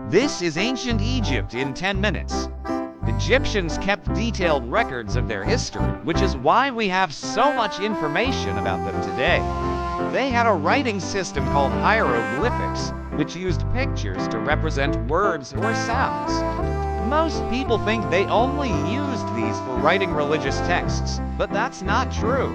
This is ancient Egypt in 10 minutes. Egyptians kept detailed records of their history, which is why we have so much information about them today. They had a writing system called hieroglyphics, which used pictures to represent words or sounds. Most people think they only used these for writing religious texts, but that's not true.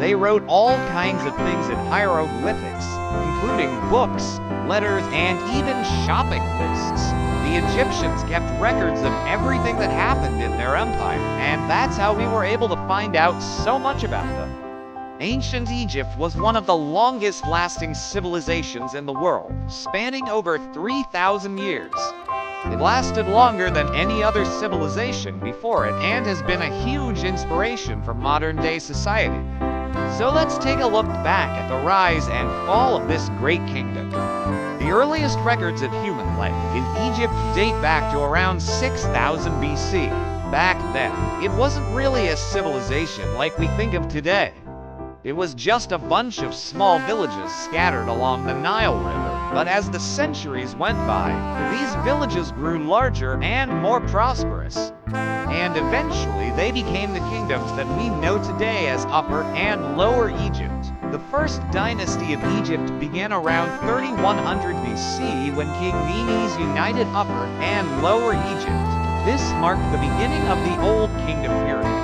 They wrote all kinds of things in hieroglyphics, including books, letters, and even shopping lists. The Egyptians kept records of everything that happened in their empire, and that's how we were able to find out so much about them. Ancient Egypt was one of the longest-lasting civilizations in the world, spanning over 3,000 years. It lasted longer than any other civilization before it and has been a huge inspiration for modern-day society. So let's take a look back at the rise and fall of this great kingdom. The earliest records of human life in Egypt date back to around 6000 BC. Back then, it wasn't really a civilization like we think of today. It was just a bunch of small villages scattered along the Nile River. But as the centuries went by, these villages grew larger and more prosperous. And eventually, they became the kingdoms that we know today as Upper and Lower Egypt. The first dynasty of Egypt began around 3100 BC when King Menes united Upper and Lower Egypt. This marked the beginning of the Old Kingdom period.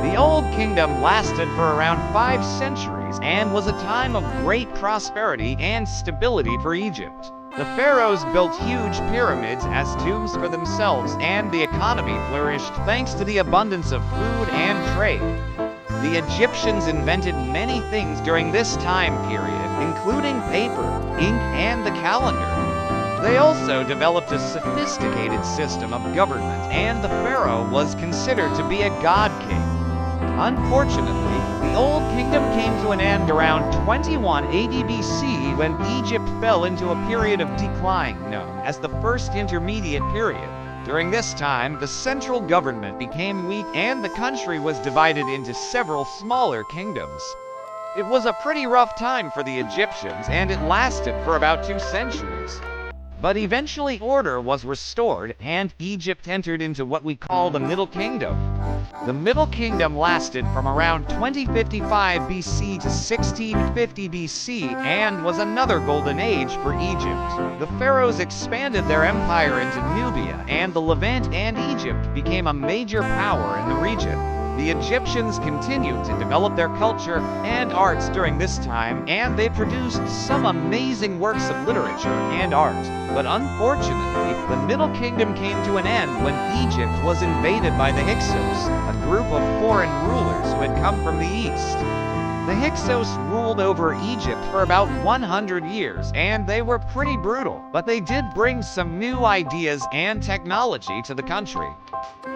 The Old Kingdom lasted for around 5 centuries and was a time of great prosperity and stability for Egypt. The Pharaohs built huge pyramids as tombs for themselves, and the economy flourished thanks to the abundance of food and trade. The Egyptians invented many things during this time period, including paper, ink, and the calendar. They also developed a sophisticated system of government, and the pharaoh was considered to be a god king. Unfortunately, the Old Kingdom came to an end around 2180 BC when Egypt fell into a period of decline known as the First Intermediate Period. During this time, the central government became weak and the country was divided into several smaller kingdoms. It was a pretty rough time for the Egyptians, and it lasted for about 2 centuries. But eventually order was restored, and Egypt entered into what we call the Middle Kingdom. The Middle Kingdom lasted from around 2055 BC to 1650 BC and was another golden age for Egypt. The pharaohs expanded their empire into Nubia, and the Levant and Egypt became a major power in the region. The Egyptians continued to develop their culture and arts during this time, and they produced some amazing works of literature and art. But unfortunately, the Middle Kingdom came to an end when Egypt was invaded by the Hyksos, a group of foreign rulers who had come from the east. The Hyksos ruled over Egypt for about 100 years, and they were pretty brutal, but they did bring some new ideas and technology to the country.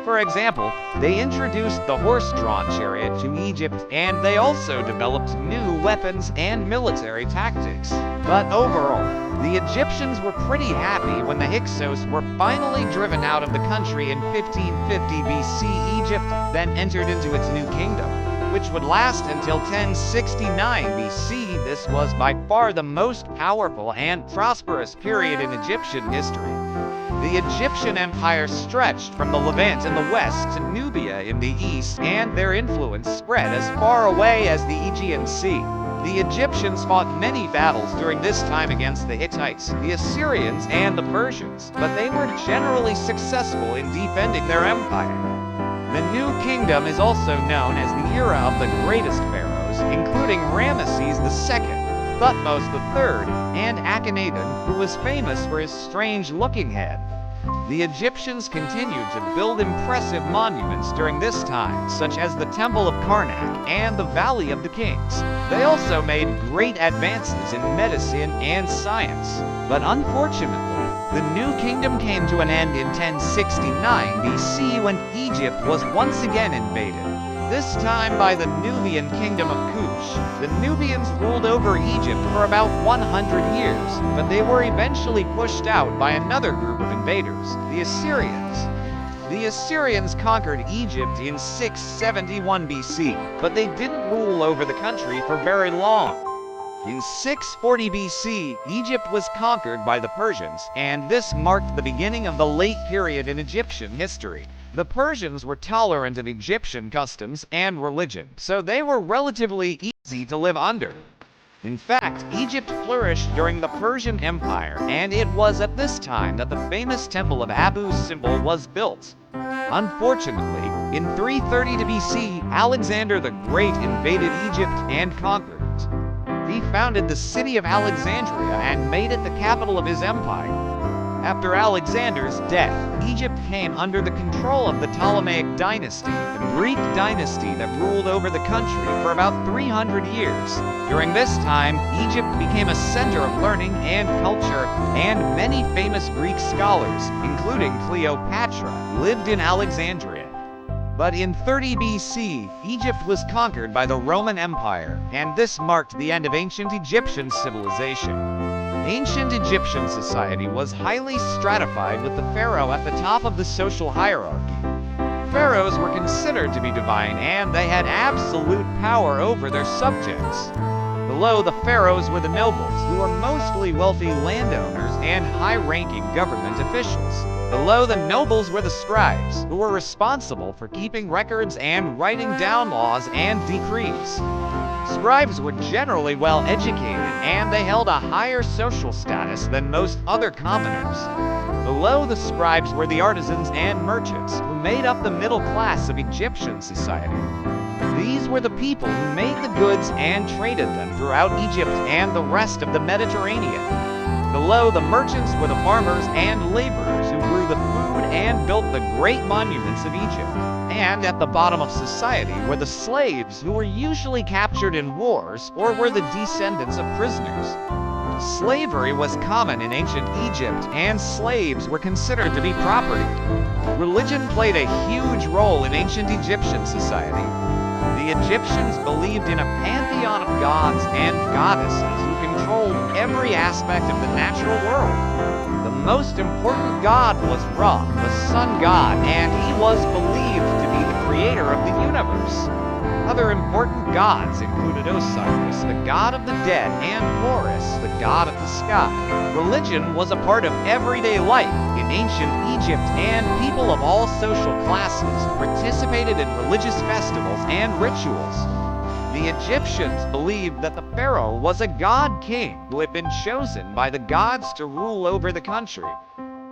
For example, they introduced the horse-drawn chariot to Egypt, and they also developed new weapons and military tactics. But overall, the Egyptians were pretty happy when the Hyksos were finally driven out of the country in 1550 BC. Egypt then entered into its new kingdom, which would last until 1069 BC. This was by far the most powerful and prosperous period in Egyptian history. The Egyptian Empire stretched from the Levant in the west to Nubia in the east, and their influence spread as far away as the Aegean Sea. The Egyptians fought many battles during this time against the Hittites, the Assyrians, and the Persians, but they were generally successful in defending their empire. The New Kingdom is also known as the era of the greatest pharaohs, including Ramesses II, Thutmose III, and Akhenaten, who was famous for his strange-looking head. The Egyptians continued to build impressive monuments during this time, such as the Temple of Karnak and the Valley of the Kings. They also made great advances in medicine and science. But unfortunately, the New Kingdom came to an end in 1069 BC when Egypt was once again invaded, this time by the Nubian kingdom of Kush. The Nubians ruled over Egypt for about 100 years, but they were eventually pushed out by another group of invaders, the Assyrians. The Assyrians conquered Egypt in 671 BC, but they didn't rule over the country for very long. In 640 BC, Egypt was conquered by the Persians, and this marked the beginning of the late period in Egyptian history. The Persians were tolerant of Egyptian customs and religion, so they were relatively easy to live under. In fact, Egypt flourished during the Persian Empire, and it was at this time that the famous temple of Abu Simbel was built. Unfortunately, in 330 BC, Alexander the Great invaded Egypt and conquered it. He founded the city of Alexandria and made it the capital of his empire. After Alexander's death, Egypt came under the control of the Ptolemaic dynasty, the Greek dynasty that ruled over the country for about 300 years. During this time, Egypt became a center of learning and culture, and many famous Greek scholars, including Cleopatra, lived in Alexandria. But in 30 BC, Egypt was conquered by the Roman Empire, and this marked the end of ancient Egyptian civilization. Ancient Egyptian society was highly stratified, with the pharaoh at the top of the social hierarchy. Pharaohs were considered to be divine, and they had absolute power over their subjects. Below the pharaohs were the nobles, who were mostly wealthy landowners and high-ranking government officials. Below the nobles were the scribes, who were responsible for keeping records and writing down laws and decrees. Scribes were generally well educated, and they held a higher social status than most other commoners. Below the scribes were the artisans and merchants, who made up the middle class of Egyptian society. These were the people who made the goods and traded them throughout Egypt and the rest of the Mediterranean. Below the merchants were the farmers and laborers who grew the food and built the great monuments of Egypt. And at the bottom of society were the slaves, who were usually captured in wars or were the descendants of prisoners. Slavery was common in ancient Egypt, and slaves were considered to be property. Religion played a huge role in ancient Egyptian society. The Egyptians believed in a pantheon of gods and goddesses who controlled every aspect of the natural world. The most important god was Ra, the sun god, and he was believed to be the creator of the universe. Other important gods included Osiris, the god of the dead, and Horus, the god of the sky. Religion was a part of everyday life in ancient Egypt, and people of all social classes participated in religious festivals and rituals. The Egyptians believed that the pharaoh was a god king who had been chosen by the gods to rule over the country.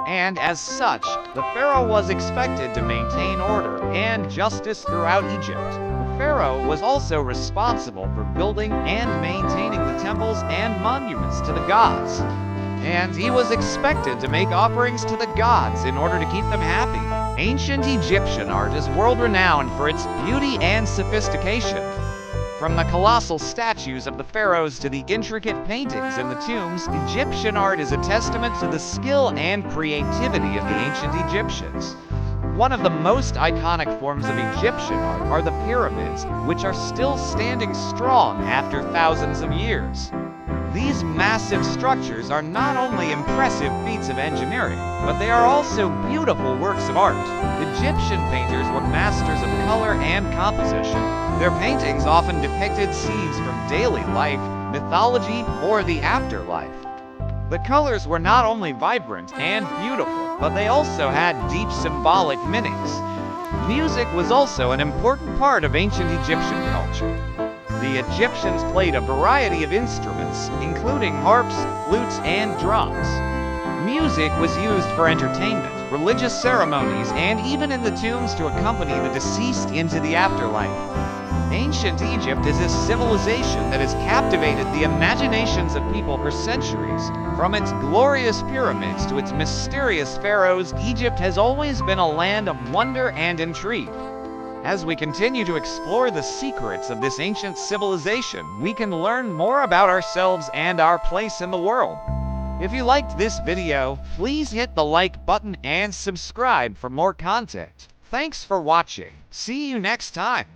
And as such, the pharaoh was expected to maintain order and justice throughout Egypt. The pharaoh was also responsible for building and maintaining the temples and monuments to the gods. And he was expected to make offerings to the gods in order to keep them happy. Ancient Egyptian art is world-renowned for its beauty and sophistication. From the colossal statues of the pharaohs to the intricate paintings in the tombs, Egyptian art is a testament to the skill and creativity of the ancient Egyptians. One of the most iconic forms of Egyptian art are the pyramids, which are still standing strong after thousands of years. These massive structures are not only impressive feats of engineering, but they are also beautiful works of art. Egyptian painters were masters of color and composition. Their paintings often depicted scenes from daily life, mythology, or the afterlife. The colors were not only vibrant and beautiful, but they also had deep symbolic meanings. Music was also an important part of ancient Egyptian culture. The Egyptians played a variety of instruments, including harps, flutes, and drums. Music was used for entertainment, religious ceremonies, and even in the tombs to accompany the deceased into the afterlife. Ancient Egypt is a civilization that has captivated the imaginations of people for centuries. From its glorious pyramids to its mysterious pharaohs, Egypt has always been a land of wonder and intrigue. As we continue to explore the secrets of this ancient civilization, we can learn more about ourselves and our place in the world. If you liked this video, please hit the like button and subscribe for more content. Thanks for watching. See you next time.